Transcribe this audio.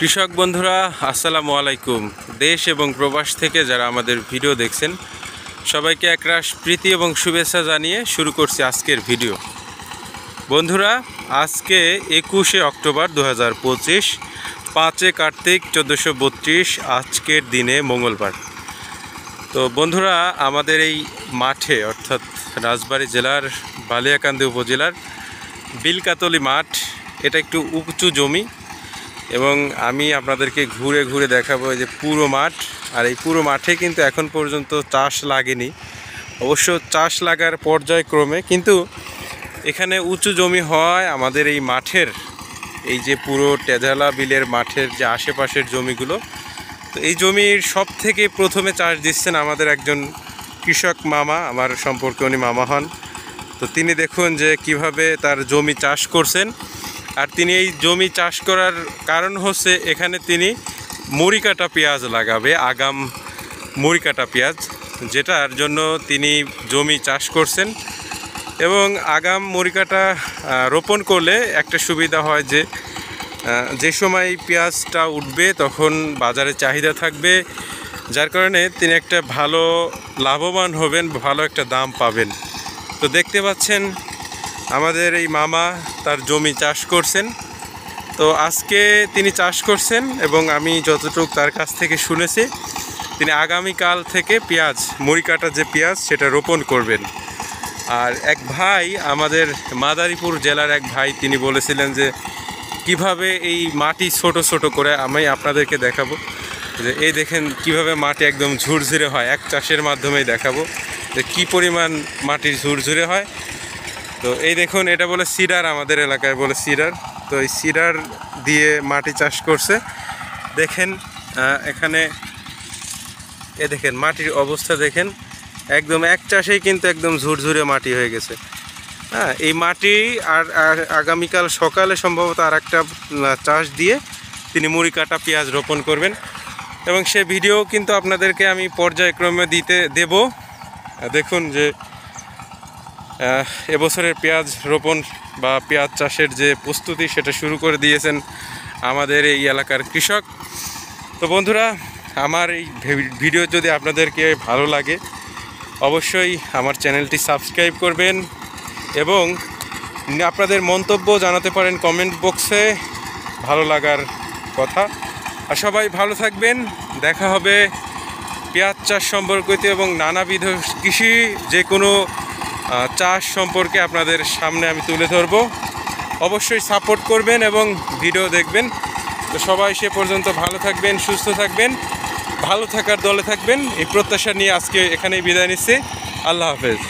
কৃষক বন্ধুরা আসসালামু আলাইকুম। দেশ এবং প্রবাস থেকে যারা আমাদের ভিডিও দেখছেন সবাইকে একরাশ প্রীতি এবং শুভেচ্ছা জানিয়ে শুরু করছি আজকের ভিডিও। বন্ধুরা, আজকে 21শে অক্টোবর 2025, 5 কার্তিক 1432, আজকের দিনে মঙ্গলবার। তো বন্ধুরা, আমাদের এই মাঠে অর্থাৎ রাজবাড়ী জেলার বালিয়াকান্দি উপজেলার বিলকাতলি মাঠ, এটা একটু উঁচু জমি এবং আমি আপনাদেরকে ঘুরে ঘুরে দেখাবো যে পুরো মাঠ। আর এই পুরো মাঠে কিন্তু এখন পর্যন্ত চাষ লাগেনি, অবশ্য চাষ লাগার পর্যায়ক্রমে, কিন্তু এখানে উঁচু জমি হয় আমাদের এই মাঠের, এই যে পুরো টেজালা বিলের মাঠের যে আশেপাশের জমিগুলো, তো এই জমির সব থেকে প্রথমে চাষ দিচ্ছেন আমাদের একজন কৃষক মামা, আমার সম্পর্কে উনি মামা হন। তো তিনি দেখুন যে কিভাবে তার জমি চাষ করছেন। আর তিনি এই জমি চাষ করার কারণ হচ্ছে এখানে তিনি মুড়িকাটা পেঁয়াজ লাগাবে, আগাম মুড়িকাটা পেঁয়াজ, যেটার জন্য তিনি জমি চাষ করছেন। এবং আগাম মুড়িকাটা রোপণ করলে একটা সুবিধা হয় যে সময় পেঁয়াজটা উঠবে তখন বাজারে চাহিদা থাকবে, যার কারণে তিনি একটা ভালো লাভবান হবেন, ভালো একটা দাম পাবেন। তো দেখতে পাচ্ছেন আমাদের এই মামা তার জমি চাষ করছেন। তো আজকে তিনি চাষ করছেন এবং আমি যতটুকু তার কাছ থেকে শুনেছি, তিনি আগামীকাল থেকে পেঁয়াজ, মুড়িকাটা যে পেঁয়াজ, সেটা রোপণ করবেন। আর এক ভাই, আমাদের মাদারীপুর জেলার এক ভাই, তিনি বলেছিলেন যে কিভাবে এই মাটি ছোট ছোট করে, আমি আপনাদেরকে দেখাবো যে এই দেখেন কিভাবে মাটি একদম ঝুরঝুরে হয়, এক চাষের মাধ্যমেই দেখাবো যে কি পরিমাণ মাটি ঝুরঝুরে হয়। তো এই দেখুন, এটা বলে সিডার, আমাদের এলাকায় বলে সিডার। তো এই সিডার দিয়ে মাটি চাষ করছে। দেখেন এখানে দেখেন মাটির অবস্থা, দেখেন একদম এক চাষেই কিন্তু একদম ঝুরঝুরে মাটি হয়ে গেছে। হ্যাঁ, এই মাটি আর আগামীকাল সকালে সম্ভবত আর একটা চাষ দিয়ে তিনি মুড়িকাটা পেঁয়াজ রোপণ করবেন। এবং সে ভিডিও কিন্তু আপনাদেরকে আমি পর্যায়ক্রমে দেব। দেখুন যে এবছরের পেঁয়াজ রোপণ বা পেঁয়াজ চাষের যে প্রস্তুতি, সেটা শুরু করে দিয়েছেন আমাদের এই এলাকার কৃষক। তো বন্ধুরা, আমার এই ভিডিও যদি আপনাদেরকে ভালো লাগে অবশ্যই আমার চ্যানেলটি সাবস্ক্রাইব করবেন এবং আপনাদের মন্তব্য জানাতে পারেন কমেন্ট বক্সে, ভালো লাগার কথা। আর সবাই ভালো থাকবেন। দেখা হবে পেঁয়াজ চাষ সম্পর্কিত এবং নানাবিধ কৃষি যে কোনো চাষ সম্পর্কে আপনাদের সামনে আমি তুলে ধরব। অবশ্যই সাপোর্ট করবেন এবং ভিডিও দেখবেন। তো সবাই সে পর্যন্ত ভালো থাকবেন, সুস্থ থাকবেন, ভালো থাকার দলে থাকবেন, এই প্রত্যাশা নিয়ে আজকে এখানেই বিদায় নিচ্ছি। আল্লাহ হাফেজ।